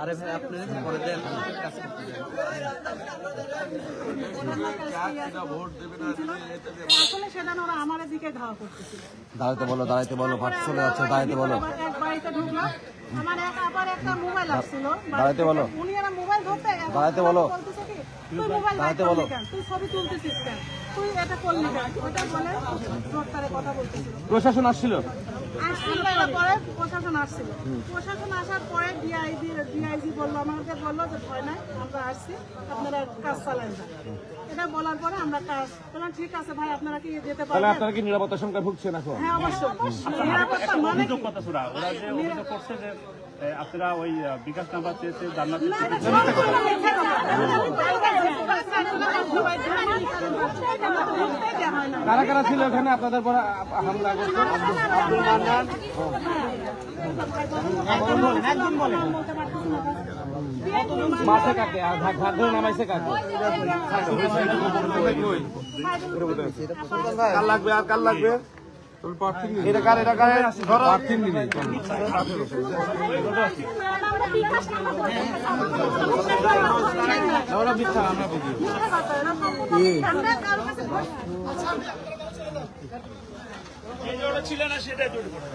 আরে ভাই আপনি করে দেন দাঁড়াতে বলো ভাত চলে যাচ্ছে দাঁড়াতে বলো আমার আবার একটা মোবাইল আসছিল দাঁড়াতে বলো উনি আর মোবাইল ধরতে দাঁড়াতে বলো তুই মোবাইল দাঁড়াতে বলো তুই ছবি তুলতেছিস কেন তুই এটা করলি কেন ওটা বলে ডক্টরে কথা বলতেছিল প্রশাসন আসছিল পরে প্রশাসন আসছিল প্রশাসন আসার পরে ডিআইজি বললো আমাদের বললো যে ভয় নাই আমরা আসছি আপনারা কাজ চালান যান এটা বলার পরে আমরা কাজ বললাম ঠিক আছে ভাই আপনারা কি যেতে পারবেন আপনারা কি নিরাপত্তা সংখ্যা ভুগছেন এখন হ্যাঁ অবশ্যই নিরাপত্তা মানে অভিযোগ কথা শোনা ওরা যে অভিযোগ করছে যে আপনারা ওই বিকাশ নাম্বার চেয়েছে জান্নাত কারা কারা ছিল এখানে আপনাদের পর হামলা করছে আব্দুল মান্নান মাঠে কাকে আর ঘাট ধরে নামাইছে কাকে কাল লাগবে আর কাল লাগবে এটা কার ধরো আমরা মিথ্যা আমরা বুঝি ছিল না সেটা জোর করে